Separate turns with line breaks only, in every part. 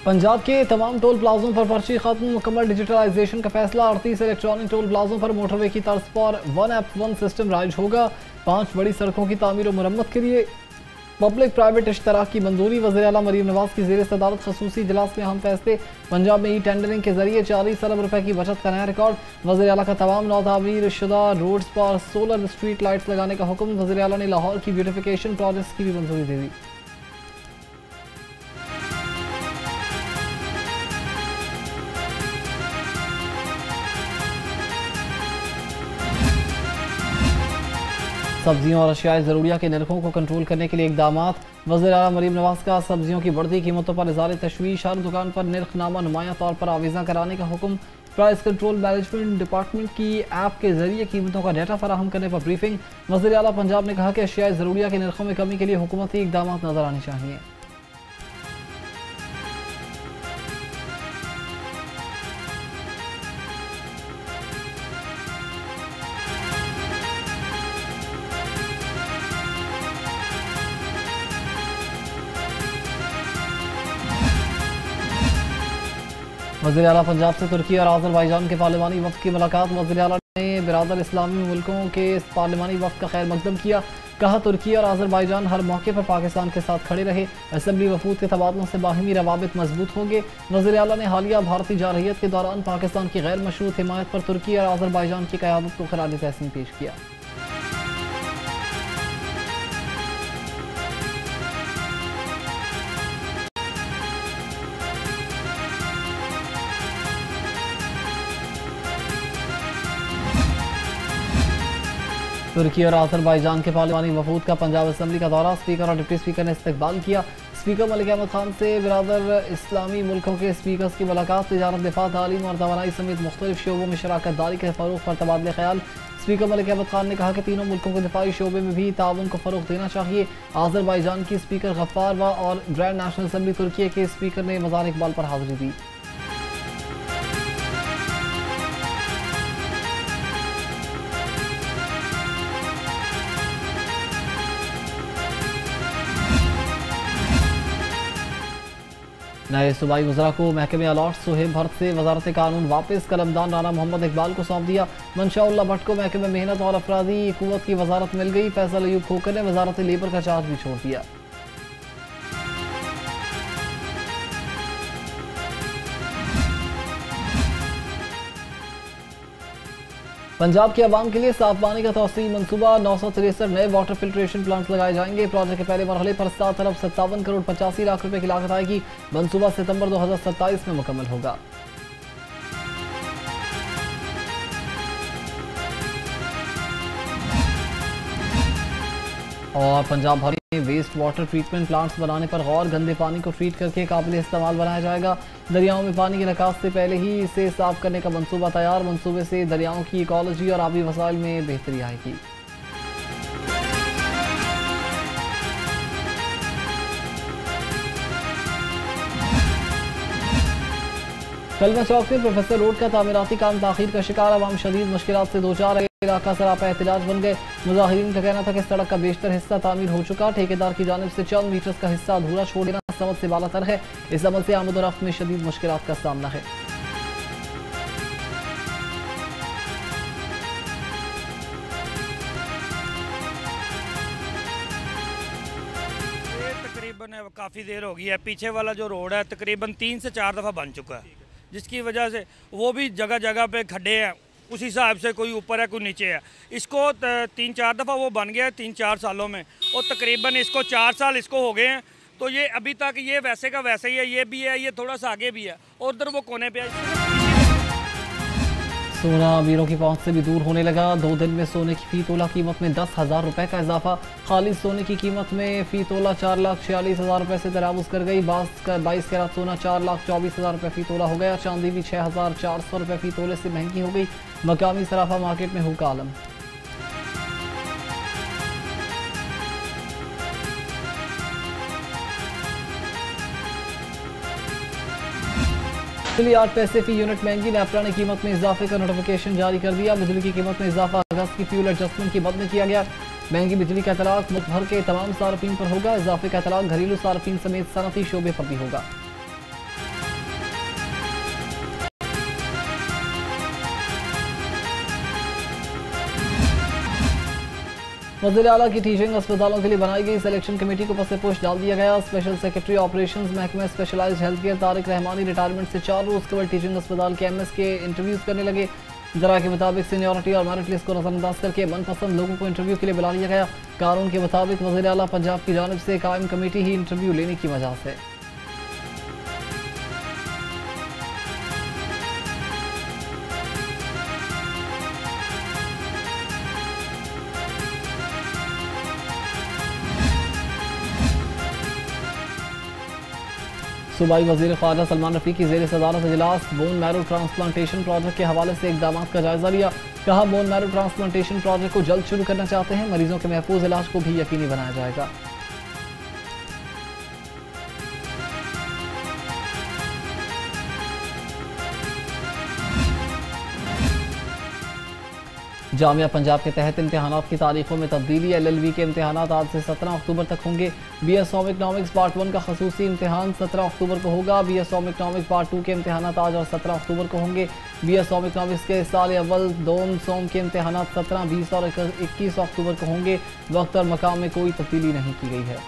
पंजाब के तमाम टोल प्लाजों पर पर्ची खत्म, मुकम्मल डिजिटलाइजेशन का फैसला। 38 इलेक्ट्रॉनिक टोल प्लाजों पर मोटरवे की तर्ज पर 1 ऐप 1 सिस्टम राइज होगा। 5 बड़ी सड़कों की तामीर और मुरम्मत के लिए पब्लिक प्राइवेट इश्तराक की मंजूरी। वज़ीर आला मरीम नवाज की ज़ेर सदारत खसूसी इजलास में अहम फैसले। पंजाब में ई टेंडरिंग के जरिए 40 अरब रुपए की बचत का नया रिकॉर्ड। वज़ीर आला का तमाम नौतामीर शुदा रोड्स पर सोलर स्ट्रीट लाइट्स लगाने का हुक्म। वज़ीर आला ने लाहौर की ब्यूटिफिकेशन प्रोजेक्ट्स की भी मंजूरी दे दी। सब्जियों और अशियाए ज़रूरिया के नरखों को कंट्रोल करने के लिए इकदाम। वज़ीर आला मरीम नवाज का सब्जियों की बढ़ती कीमतों पर इज़हार तशवीश। हर दुकान पर नरखनामा नुमाया तौर पर आवेज़ा कराने का हुक्म। प्राइस कंट्रोल मैनेजमेंट डिपार्टमेंट की ऐप के जरिए कीमतों का डाटा फराहम करने पर ब्रीफिंग। वज़ीर आला पंजाब ने कहा कि अशियाए ज़रूरिया के नरखों में कमी के लिए हुकूमती इकदाम नजर आने चाहिए। वज़ीर आला पंजाब से तुर्की और आज़रबाईजान के पार्लिमानी वफ़द की मुलाकात। वज़ीर आला ने बिरादर इस्लामी मुल्कों के पार्लिमानी वफ़द का खैर मकदम किया। कहा तुर्की और आज़रबाईजान हर मौके पर पाकिस्तान के साथ खड़े रहे। असम्बली वफूद के तबादलों से बाहिमी रवाबित मजबूत होंगे। वज़ीर आला ने हालिया भारतीय जारहियत के दौरान पाकिस्तान की गैर मशरूत हिमायत पर तुर्की और आज़रबाईजान की क़यादत को खराज तहसीन पेश किया। तुर्की और आज़रबाईजान के पार्लिमानी वफूद का पंजाब असम्बली का दौरा। स्पीकर और डिप्टी स्पीकर ने इस्तकबाल किया। स्पीकर मलिक अहमद खान से बिरादर इस्लामी मुल्कों के स्पीकर्स की मुलाकात। तिजारत, दिफा, तालीम और तवानाई समेत मुख्तलिफ शोबों में शराकत दारी के फ़रोग़ पर तबादले ख्याल। स्पीकर मलिक अहमद खान ने कहा कि तीनों मुल्कों को दिफाई शोबे में भी ताउन को फ़रोग़ देना चाहिए। आज़रबाईजान की स्पीकर गफ्फारवा और ग्रैंड नेशनल असम्बली तुर्की के स्पीकर ने मज़ार इकबाल पर हाज़िरी दी। नए सूबाई वज़रा को महकमे अलॉट सुहेब भट्ट से वजारत कानून वापस। कलमदान राना मोहम्मद इकबाल को सौंप दिया। मंशाउल्लाह भट्ट को महकमे मेहनत और अफरादी कुव्वत की वजारत मिल गई। फैसल अयूब खोकर ने वजारत लेबर का चार्ज भी छोड़ दिया। पंजाब के अवाम के लिए साफ पानी का तौसील मनसूबा। 963 नए वाटर फिल्ट्रेशन प्लांट्स लगाए जाएंगे। प्रोजेक्ट के पहले मरहले पर 7 अरब 57 करोड़ 85 लाख रुपए की लागत आएगी। मनसूबा सितंबर 2027 में मुकम्मल होगा। और पंजाब भर में वेस्ट वाटर ट्रीटमेंट प्लांट्स बनाने पर गौर। गंदे पानी को ट्रीट करके काबिल इस्तेमाल बनाया जाएगा। दरियाओं में पानी की निकासी से पहले ही इसे साफ करने का मंसूबा तैयार। मंसूबे से दरियाओं की इकोलॉजी और आबी वसाइल में बेहतरी आएगी। कलमा चौक में प्रोफेसर रोड का तामीराती काम ताखीर का शिकार। अवाम शदीद मुश्किलात से दो चार इलाका सरापा एहतजाज बन गए। मुजाहिरीन का कहना था कि सड़क का बेशतर हिस्सा तामीर हो चुका। ठेकेदार की जानिब से चंद मीटर्स का हिस्सा अधूरा छोड़ देना समझ से बालातर है। इस अमल से आमद और रफ्त में शदीद मुश्किलात का सामना है।
तकरीबन काफ़ी देर हो गई है। पीछे वाला जो रोड है तकरीबन 3 से 4 दफ़ा बन चुका है, जिसकी वजह से वो भी जगह जगह पे खड्डे हैं। उस हिसाब से कोई ऊपर है कोई नीचे है। इसको 3-4 दफ़ा वो बन गया है 3-4 सालों में, और तकरीबन इसको 4 साल इसको हो गए हैं। तो ये अभी तक ये वैसे का वैसे ही है। ये भी है, ये थोड़ा सा आगे भी है, और उधर वो कोने पे है।
सोना अमीरों की पहुंच से भी दूर होने लगा। 2 दिन में सोने की फी तोला कीमत में 10,000 रुपए का इजाफा। खालिद सोने की कीमत में फी तोला 4,46,000 रुपए से तजावुज कर गई। 22 कैरेट सोना 4,24,000 रुपए फी तोला हो गया। चांदी भी 6,400 रुपए फी तोले से महंगी हो गई। मकामी सराफा मार्केट में हुक्का आलम। बिजली 8 पैसे फी यूनिट महंगी। नेपरा ने कीमत में इजाफे का नोटिफिकेशन जारी कर दिया। बिजली की कीमत में इजाफा अगस्त की फ्यूल एडजस्टमेंट के बाद में किया गया। महंगी बिजली का इतलाक मुल्क भर के तमाम सार्फिन पर होगा। इजाफे का इतलाक घरेलू सार्फिन समेत सनती शोबे पर भी होगा। वज़ीर आला की टीचिंग अस्पतालों के लिए बनाई गई सिलेक्शन कमेटी को पसे पोश डाल दिया गया। स्पेशल सेक्रेटरी ऑपरेशंस महकमा specialised health care Tariq Rahmani retirement से 4 रोज़ कबल टीचिंग अस्पताल के MS के इंटरव्यूज़ करने लगे। जरा के मुताबिक सीनियरिटी और मेरिट लिस्ट को नजरअंदाज करके मनपसंद लोगों को इंटरव्यू के लिए बुला लिया गया। कानून के मुताबिक वज़ीर आला पंजाब की जानिब से कायम कमेटी ही इंटरव्यू लेने की वजह से सूबाई वज़ीर ख्वाजा सलमान रफ़ी की ज़ेर सदारत इजलास बोन मैरो ट्रांसप्लांटेशन प्रोजेक्ट के हवाले से इक़दाम का जायज़ा लिया। कहा, बोन मैरो ट्रांसप्लांटेशन प्रोजेक्ट को जल्द शुरू करना चाहते हैं। मरीजों के महफूज इलाज को भी यकीनी बनाया जाएगा। जामिया पंजाब के तहत इम्तहानात की तारीखों में तब्दीली। LLB के इम्तहानात आज से 17 अक्टूबर तक होंगे। BS Home Economics पार्ट 1 का खसूसी इम्तहान 17 अक्टूबर को होगा। BS Home Economics पार्ट 2 के इम्तहानात आज और 17 अक्टूबर को होंगे। BS Home Economics के साल अव्वल दोम सोम के इम्तहानात 17, 20 और 21 अक्टूबर को होंगे। वक्त और मकाम में कोई तब्दीली नहीं की गई है।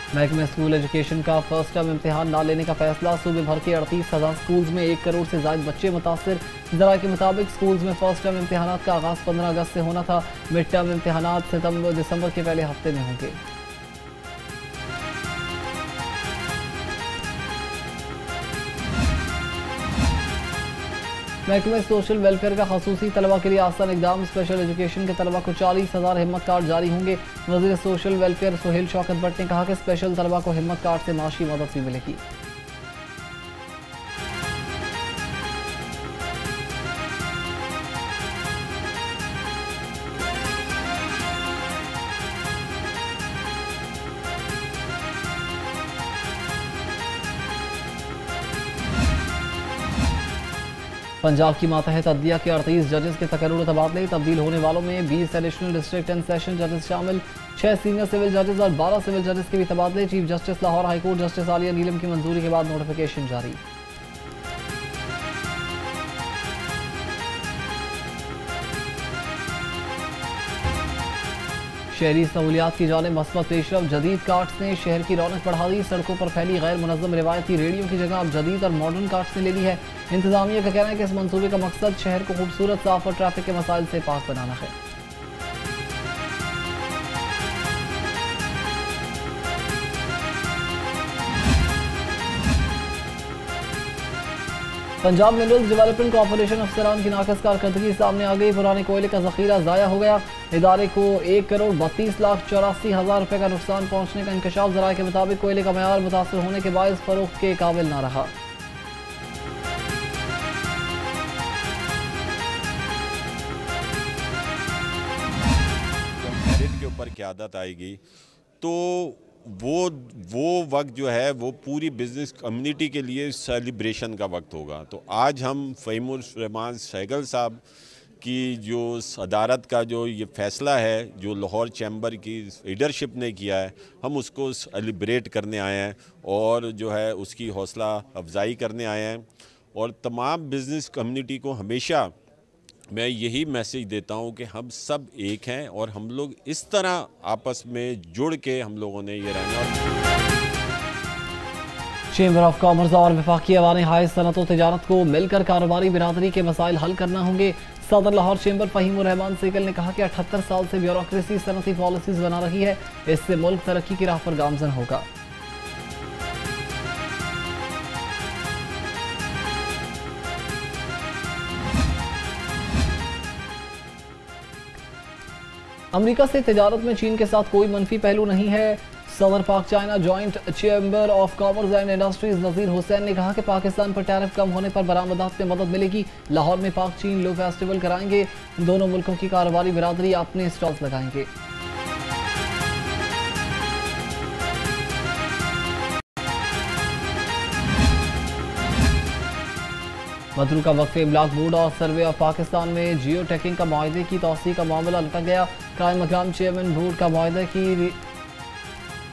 महकमे स्कूल एजुकेशन का फर्स्ट टर्म इम्तहान ना लेने का फैसला। सूबे भर के 38,000 स्कूल्स में 1 करोड़ से ज़ायद बच्चे मुतासर। जरा के मुताबिक स्कूल्स में फर्स्ट टर्म इम्तहानात का आगाज़ 15 अगस्त से होना था। मिड टर्म इम्तहानात दिसंबर के पहले हफ्ते में होंगे। महकमे सोशल वेलफेयर का खसूसी तलबा के लिए आसान इकदाम। स्पेशल एजुकेशन के तलबा को 40,000 हिम्मत कार्ड जारी होंगे। वज़ीर सोशल वेलफेयर सुहेल शौकत भट्ट ने कहा कि स्पेशल तलबा को हिम्मत कार्ड से माशी मदद भी मिलेगी। पंजाब की मातहत अदलिया के 38 जजेस के तकर्रुर तबादले। तब्दील होने वालों में 20 एडिशनल डिस्ट्रिक्ट एंड सेशन जजेस शामिल। 6 सीनियर सिविल जजेस और 12 सिविल जजेस के भी तबादले। Chief justice Lahore high court justice Aalia Neelum की मंजूरी के बाद नोटिफिकेशन जारी। शहरी सहूलियात की जानिब मस्बत पेशरफ। जदीद कार्ट्स ने शहर की रौनक बढ़ा दी। सड़कों पर फैली गैर मुनज़्ज़म रिवायती रेडियो की जगह अब जदीद और मॉडर्न कार्ट्स ने ले ली है। इंतजामिया का कहना है कि इस मंसूबे का मकसद शहर को खूबसूरत, साफ और ट्रैफिक के मसाइल से पाक बनाना है। पंजाब मिनरल्स डेवलपमेंट कॉर्पोरेशन अफसरान की नाकस कारकर्दगी सामने आ गई। पुराने कोयले का जखीरा ज़ाया हो गया। इदारे को 1,32,84,000 रुपये का नुकसान पहुंचने का इंकशाफ। ज़राए के मुताबिक कोयले का मयार मुतासर होने के बायस फरोख्त के काबिल ना रहा।
मेरिट के ऊपर क़यादत आएगी तो वो वक्त जो है वो पूरी बिज़नेस कम्युनिटी के लिए सेलिब्रेशन का वक्त होगा। तो आज हम फ़हीमुर रहमान सहगल साहब की जो सदारत का जो ये फ़ैसला है जो लाहौर चैम्बर की लीडरशिप ने किया है, हम उसको सेलिब्रेट करने आए हैं और जो है उसकी हौसला अफजाई करने आए हैं। और तमाम बिज़नेस कम्युनिटी को हमेशा मैं यही मैसेज देता हूं कि हम सब एक हैं और हम लोग इस तरह आपस में जुड़ के हम लोगों ने ये रहना।
चेंबर ऑफ कॉमर्स और वफाकी अवानी हाई सनत और तिजारत को मिलकर कारोबारी बिरादरी के मसाइल हल करना होंगे। सदर लाहौर चेंबर फ़हीमुर रहमान सेकल ने कहा कि 78 साल से ब्यूरोक्रेसी सनती पॉलिसीज़ बना रही है। इससे मुल्क तरक्की की राह पर गामजन होगा। अमेरिका से तिजारत में चीन के साथ कोई मनफी पहलू नहीं है। सदर Pak China joint chamber of commerce and industries Nazir Hussain ने कहा कि पाकिस्तान पर टैरिफ कम होने पर बरामदात में मदद मिलेगी। लाहौर में पाक चीन लो फेस्टिवल कराएंगे। दोनों मुल्कों की कारोबारी बिरादरी अपने स्टॉल्स लगाएंगे। मदरू का वक्फे ब्लॉक बोर्ड और सर्वे ऑफ पाकिस्तान में जियो टैगिंग का मुआहदे की तौसीक़ का मामला लटक गया। कायम मकाम चेयरमैन बोर्ड का मुआहदे की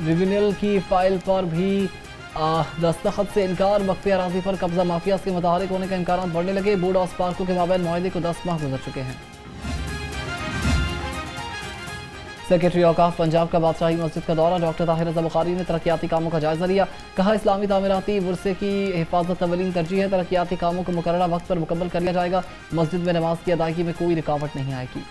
रिव्यूनल की फाइल पर भी दस्तखत से इनकार, वक्फी अराजी पर कब्जा माफिया के मुताहरिक होने का इम्कान बढ़ने लगे। बोर्ड और स्पार्को के माबैन मुआहदे को 10 माह गुजर चुके हैं। सेक्रेटरी औकाफ पंजाब का बादशाही मस्जिद का दौरा, डॉक्टर ताहिर रज़ा बुखारी ने तरक्याती कामों का जायजा लिया। कहा इस्लामी तामीराती वरसे की हिफाजत अवलीन तरजीह है, तरक्याती कामों को मुकर्ररा वक्त पर मुकम्मल कर लिया जाएगा। मस्जिद में नमाज की अदायगी में कोई रुकावट नहीं आएगी।